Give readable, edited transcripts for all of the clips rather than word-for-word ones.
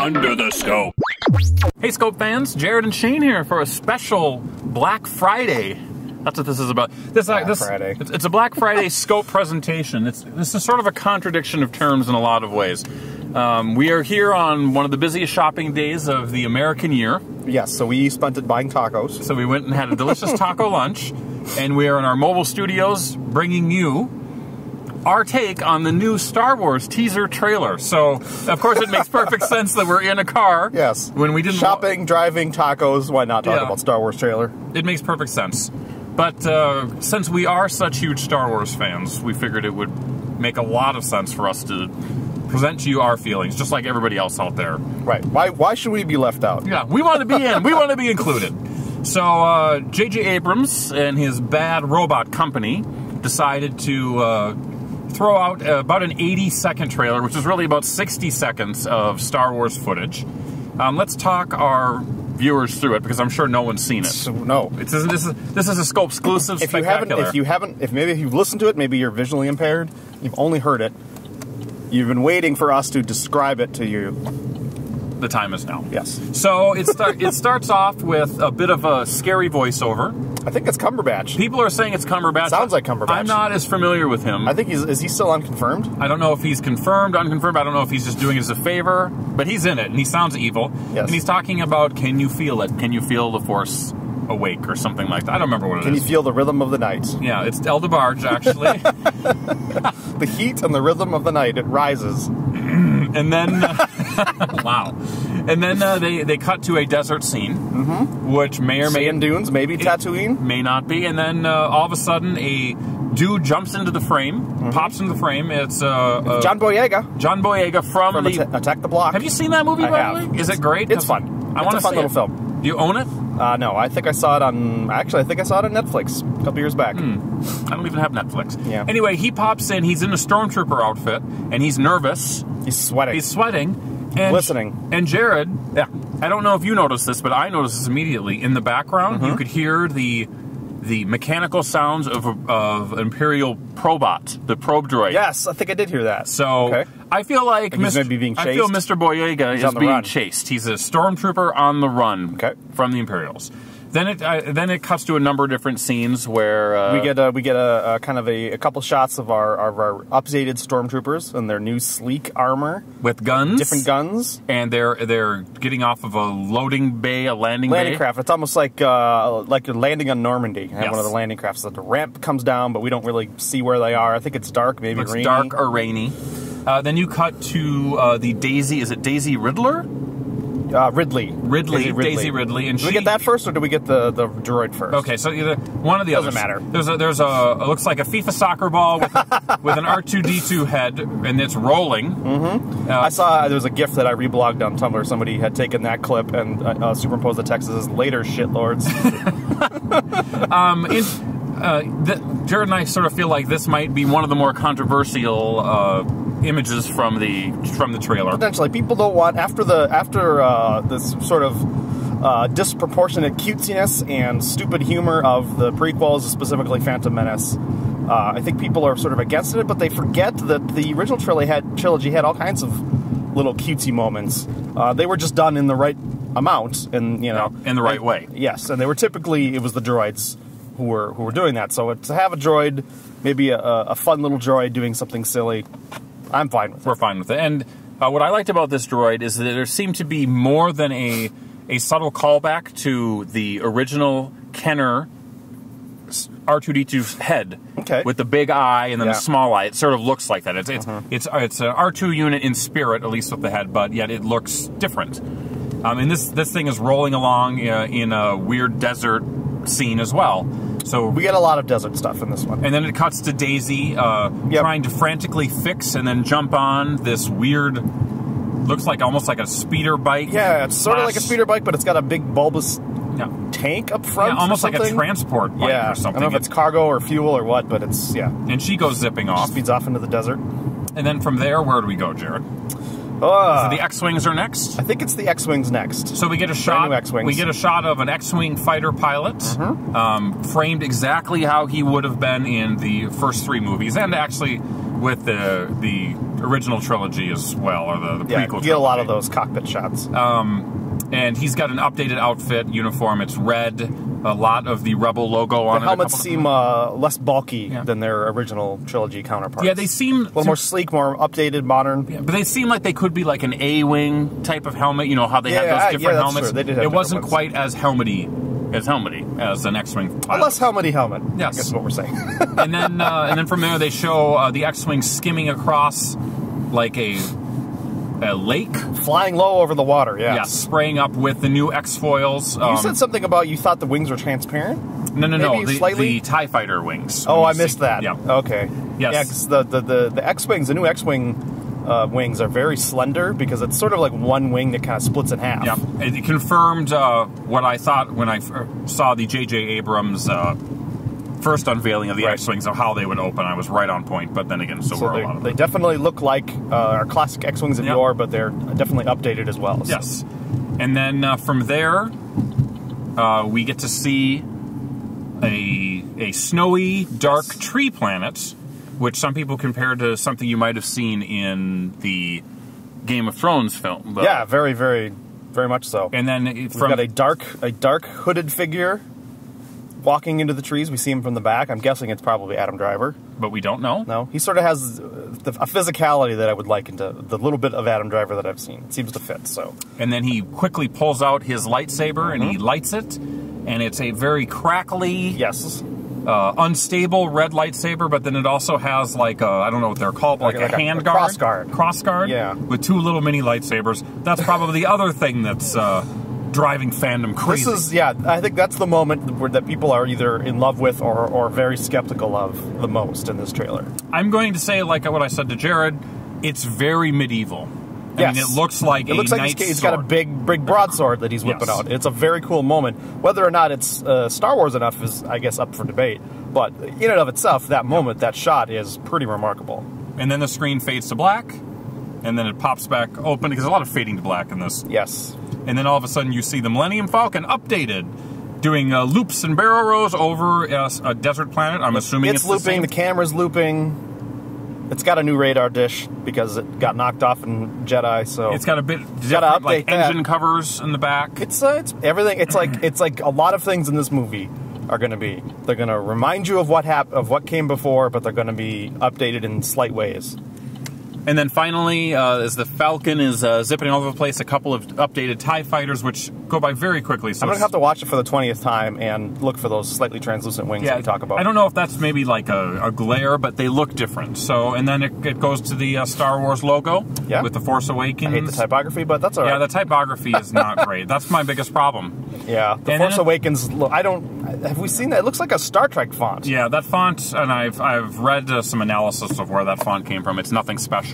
Under the Scope. Hey Scope fans, Jared and Shane here for a special Black Friday. That's what this is about. Friday. It's a Black Friday Scope presentation. This is sort of a contradiction of terms in a lot of ways. We are here on one of the busiest shopping days of the American year. Yes, so we spent it buying tacos. So we went and had a delicious taco lunch, and we are in our mobile studios bringing you our take on the new Star Wars teaser trailer. So, of course, it makes perfect sense that we're in a car. Yes. When we didn't... Shopping, driving, tacos, why not talk about Star Wars trailer? It makes perfect sense. But since we are such huge Star Wars fans, we figured it would make a lot of sense for us to present to you our feelings, just like everybody else out there. Right. Why should we be left out? Yeah, we want to be in. We want to be included. So, J.J. Abrams and his Bad Robot Company decided to throw out about an 80-second trailer, which is really about 60 seconds of Star Wars footage. Let's talk our viewers through it, because I'm sure no one's seen it. So, no. This is a Scope exclusive spectacular. If you've listened to it, maybe you're visually impaired, you've only heard it, you've been waiting for us to describe it to you. The time is now. Yes. So it starts off with a bit of a scary voiceover. I think it's Cumberbatch. People are saying it's Cumberbatch. Sounds like Cumberbatch. I'm not as familiar with him. I think is he still unconfirmed? I don't know if he's confirmed, unconfirmed. I don't know if he's just doing it as a favor, but he's in it, and he sounds evil. Yes. And he's talking about, can you feel it? Can you feel the Force awake or something like that? I don't remember what it is. Can you feel the rhythm of the night? Yeah, it's El DeBarge, actually. The heat and the rhythm of the night, it rises. And then, wow. And then they cut to a desert scene, which may or may... Sand dunes, maybe Tatooine? May not be. And then all of a sudden, a dude jumps into the frame, pops into the frame. It's John Boyega. John Boyega from the... Attack the Block. Have you seen that movie, by the way? Is it great? It's fun. I want to see it's a fun little it. film. Do you own it? No, I think I saw it on... Actually, I think I saw it on Netflix a couple years back. I don't even have Netflix. Yeah. Anyway, he pops in. He's in a Stormtrooper outfit, and he's nervous. He's sweating. He's sweating. And, listening. And Jared, I don't know if you noticed this, but I noticed this immediately. In the background, you could hear the mechanical sounds of an Imperial probot, the probe droid. Yes, I think I did hear that. So I feel like he's maybe being chased. I feel Mr. Boyega is being run. chased. He's a Stormtrooper on the run from the Imperials. Then it cuts to a number of different scenes where we get a kind of a couple shots of our updated Stormtroopers and their new sleek armor with guns, different guns, and they're getting off of a loading bay, a landing craft. It's almost like you're landing on Normandy. Yes. One of the landing crafts. So the ramp comes down, but we don't really see where they are. I think it's dark, maybe rainy. Dark or rainy. Then you cut to the Daisy. Is it Daisy Riddler? Ridley. Daisy Ridley. And do we get that first, or do we get the droid first? Okay, so either one of the others. Doesn't matter. There's a it looks like a FIFA soccer ball with an R2-D2 head, and it's rolling. I saw there was a GIF that I reblogged on Tumblr. Somebody had taken that clip and superimposed the text as "later shitlords." Jared and I sort of feel like this might be one of the more controversial images from the trailer. Potentially, people don't want after this sort of disproportionate cutesiness and stupid humor of the prequels, specifically Phantom Menace. I think people are sort of against it, but they forget that the original trilogy had all kinds of little cutesy moments. They were just done in the right amount, and in the right way. Yes, and they were typically it was the droids who were doing that. So to have a droid, maybe a fun little droid doing something silly, I'm fine with it. We're fine with it. And what I liked about this droid is that there seemed to be more than a subtle callback to the original Kenner R2-D2 head with the big eye and then the small eye. It sort of looks like that. It's an R2 unit in spirit, at least with the head, but yet it looks different. And this thing is rolling along in a weird desert scene as well. So we get a lot of desert stuff in this one. And then it cuts to Daisy trying to frantically fix and then jump on this weird, looks like almost like a speeder bike. Yeah, it's sort of like a speeder bike, but it's got a big bulbous tank up front. Yeah, almost like a transport bike or something. I don't know if it's cargo or fuel or what, but it's, And she goes zipping off. She speeds off into the desert. And then from there, where do we go, Jared? So the X-Wings are next? I think it's the X-Wings next. So we get a shot. X-Wings. We get a shot of an X-Wing fighter pilot, framed exactly how he would have been in the first three movies, and actually with the original trilogy as well, or the prequel trilogy. You get a lot of those cockpit shots. And he's got an updated outfit, uniform. It's red. A lot of the Rebel logo on it. The helmets seem less bulky than their original trilogy counterparts. Yeah, they seem... a little more sleek, more updated, modern. Yeah, but they seem like they could be like an A-wing type of helmet. You know, how they had those different helmets. True. They did have it wasn't ones. quite as helmety as an X-Wing pilot. A less helmety helmet, yes. I guess is what we're saying. and then from there they show the X-Wing skimming across like a lake. Flying low over the water, yeah. Yeah, spraying up with the new X-foils. You said something about you thought the wings were transparent? No. The TIE Fighter wings. Oh, I missed that. Yeah. Okay. Yes. Yeah, because the X-Wings, the new X-Wing wings are very slender because it's sort of like one wing that kind of splits in half. Yeah. It confirmed what I thought when I saw the J.J. Abrams first unveiling of the X-Wings of how they would open. I was right on point, but then again, so were a lot of them. They definitely look like our classic X-Wings of yore, but they're definitely updated as well. So. Yes. And then from there, we get to see a snowy, dark tree planet, which some people compare to something you might have seen in the Game of Thrones film. Yeah, very, very, very much so. And then we've got a dark hooded figure walking into the trees. We see him from the back. I'm guessing it's probably Adam Driver. But we don't know. No. He sort of has a physicality that I would liken to the little bit of Adam Driver that I've seen. It seems to fit, so. And then he quickly pulls out his lightsaber and he lights it. And it's a very crackly, unstable red lightsaber, but then it also has like I don't know what they're called, like a hand guard. Cross guard. Yeah. With two little mini lightsabers. That's probably the other thing that's driving fandom crazy. I think that's the moment that people are either in love with or very skeptical of the most in this trailer. I'm going to say, like what I said to Jared, it's very medieval. I mean, it looks like he's got a big broadsword that he's whipping out. It's a very cool moment. Whether or not it's Star Wars enough is, I guess, up for debate. But in and of itself, that moment, that shot is pretty remarkable. And then the screen fades to black, and then it pops back open, because there's a lot of fading to black in this. Yes. And then all of a sudden you see the Millennium Falcon updated, doing loops and barrel rolls over a desert planet. I'm assuming it's looping, the camera's looping. It's got a new radar dish because it got knocked off in Jedi, so it's got a bit different, like engine covers in the back. It's everything. It's like a lot of things in this movie are going to be. They're going to remind you of what came before, but they're going to be updated in slight ways. And then finally, as the Falcon is zipping all over the place, a couple of updated TIE fighters, which go by very quickly. So I'm going to have to watch it for the 20th time and look for those slightly translucent wings that we talk about. I don't know if that's maybe like a glare, but they look different. So, and then it goes to the Star Wars logo with the Force Awakens. I hate the typography, but that's all right. Yeah, the typography is not great. That's my biggest problem. Yeah, the Force Awakens, have we seen that? It looks like a Star Trek font. Yeah, that font, and I've read some analysis of where that font came from. It's nothing special.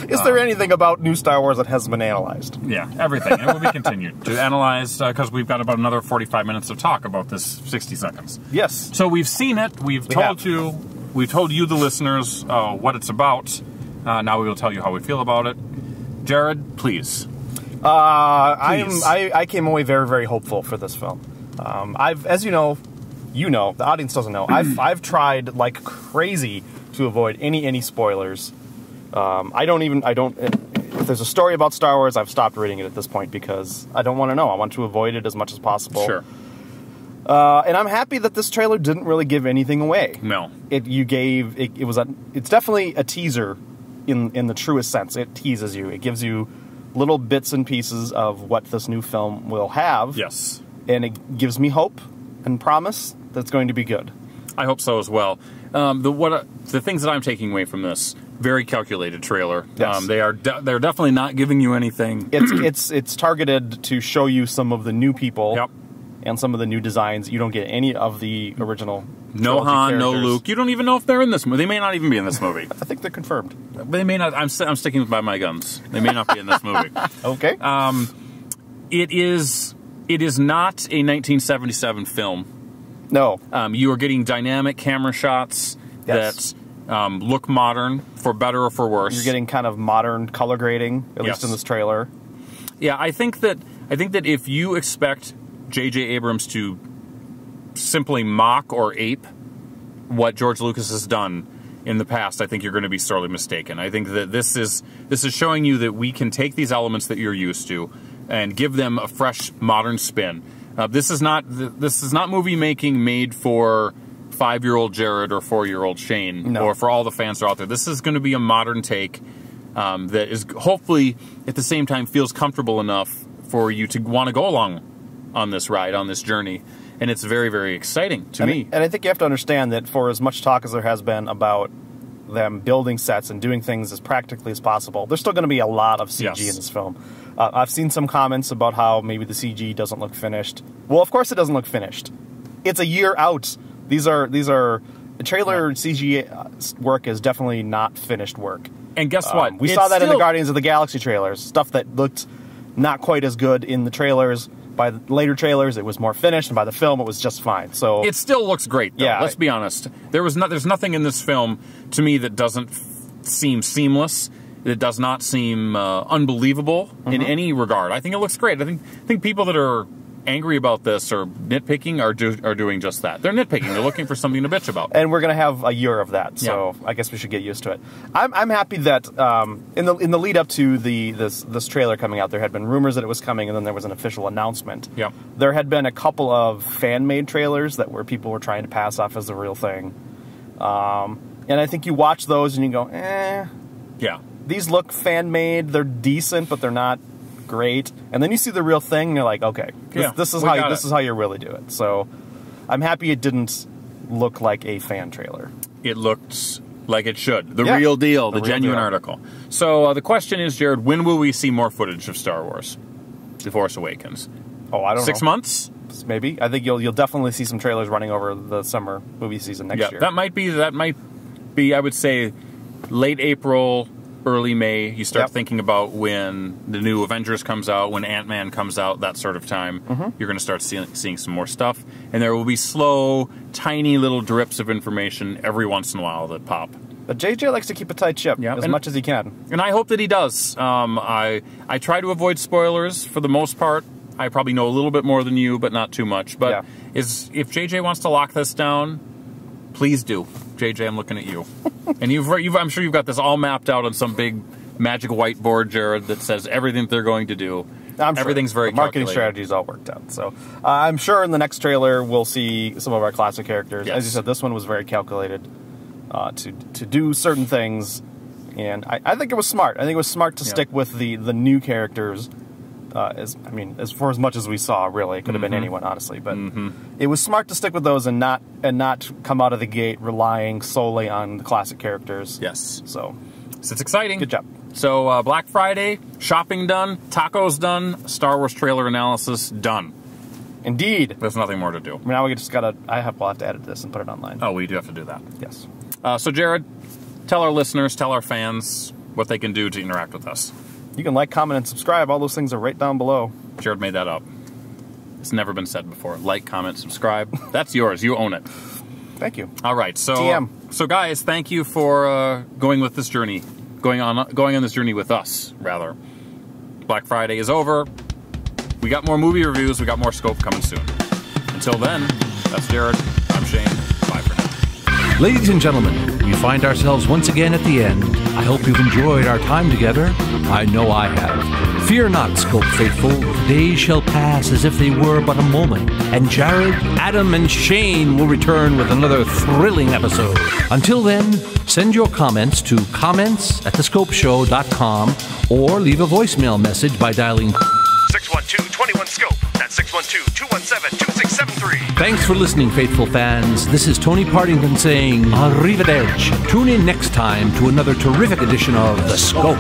Is there anything about new Star Wars that hasn't been analyzed? Yeah, everything. It will be continued to analyze because we've got about another 45 minutes of talk about this 60 seconds. Yes. So we've seen it. We've told you, the listeners, what it's about. Now we will tell you how we feel about it. Jared, please. I came away very, very hopeful for this film. As you know, the audience doesn't know. I've tried like crazy to avoid any spoilers. If there's a story about Star Wars, I've stopped reading it at this point because I don't want to know. I want to avoid it as much as possible. Sure. And I'm happy that this trailer didn't really give anything away. No. It's definitely a teaser in the truest sense. It teases you. It gives you little bits and pieces of what this new film will have. Yes. And it gives me hope and promise that it's going to be good. I hope so as well. The things that I'm taking away from this, very calculated trailer. Yes. They're definitely not giving you anything. It's targeted to show you some of the new people. Yep. And some of the new designs. You don't get any of the original. No Han, no Luke. You don't even know if they're in this movie. They may not even be in this movie. I think they're confirmed. They may not. I'm sticking by my guns. They may not be in this movie. Okay. It is not a 1977 film. No. You are getting dynamic camera shots that look modern, for better or for worse. You're getting kind of modern color grading, at least in this trailer. Yeah, I think that if you expect J.J. Abrams to simply mock or ape what George Lucas has done, in the past, I think you're going to be sorely mistaken. I think that this is showing you that we can take these elements that you're used to and give them a fresh, modern spin. This is not movie making made for 5-year-old Jared or 4-year-old Shane, or for all the fans that are out there. This is going to be a modern take that is hopefully at the same time feels comfortable enough for you to want to go along on this ride, on this journey. And it's very, very exciting to me. And I think you have to understand that for as much talk as there has been about them building sets and doing things as practically as possible, there's still going to be a lot of CG in this film. I've seen some comments about how maybe the CG doesn't look finished. Well, of course it doesn't look finished. It's a year out. These are the trailer CG work is definitely not finished work. And guess what? We saw that in the Guardians of the Galaxy trailers. Stuff that looked not quite as good in the trailers. By the later trailers, it was more finished, and by the film, it was just fine. So it still looks great, though. Let's be honest. There's nothing in this film, to me, that doesn't seem seamless. It does not seem unbelievable in any regard. I think it looks great. I think people that are angry about this or nitpicking are doing just that. They're nitpicking. They're looking for something to bitch about. And we're going to have a year of that, so I guess we should get used to it. I'm happy that in the lead up to this trailer coming out, there had been rumors that it was coming, and then there was an official announcement. Yeah. There had been a couple of fan-made trailers where people were trying to pass off as the real thing. And I think you watch those and you go, eh. Yeah. These look fan-made. They're decent, but they're not great. And then you see the real thing, and you're like, okay, this is how you really do it. So I'm happy it didn't look like a fan trailer. It looked like it should. The real deal, the genuine article. So the question is, Jared, when will we see more footage of Star Wars: The Force Awakens? Oh, I don't know. 6 months? Maybe. I think you'll definitely see some trailers running over the summer movie season next year. That might be. I would say late April, early May. You start thinking about when the new Avengers comes out, when Ant-Man comes out, that sort of time. You're going to start seeing some more stuff, and there will be slow, tiny little drips of information every once in a while that pop. But JJ likes to keep a tight ship as much as he can, and I hope that he does. I try to avoid spoilers for the most part. I probably know a little bit more than you, but not too much. But if JJ wants to lock this down, please do. JJ, I'm looking at you. And I'm sure you've got this all mapped out on some big magic whiteboard, Jared, that says everything they're going to do. Everything's very marketing strategy is all worked out. So I'm sure in the next trailer we'll see some of our classic characters. As you said, this one was very calculated to do certain things, and I think it was smart. I think it was smart to stick with the new characters. As for as much as we saw, really, it could have been anyone, honestly. But it was smart to stick with those and not come out of the gate relying solely on the classic characters. Yes. So it's exciting. Good job. So Black Friday, shopping done, tacos done, Star Wars trailer analysis done. Indeed. There's nothing more to do. Now we just gotta. We'll have to edit this and put it online. Oh, we do have to do that. Yes. So Jared, tell our listeners, tell our fans what they can do to interact with us. You can like, comment, and subscribe. All those things are right down below. Jared made that up. It's never been said before. Like, comment, subscribe. That's yours. You own it. Thank you. All right. So, TM. So guys, thank you for going with this journey, going on this journey with us, rather. Black Friday is over. We got more movie reviews. We got more scope coming soon. Until then, that's Jared. I'm Shane. Bye for now. Ladies and gentlemen, we find ourselves once again at the end. I hope you've enjoyed our time together. I know I have. Fear not, Scope Faithful. The days shall pass as if they were but a moment, and Jared, Adam, and Shane will return with another thrilling episode. Until then, send your comments to comments@thescopeshow.com or leave a voicemail message by dialing 612-21-SCOPE. That's 612-217-2673. Thanks for listening, faithful fans. This is Tony Partington saying arrivederci. Tune in next time to another terrific edition of The Scope.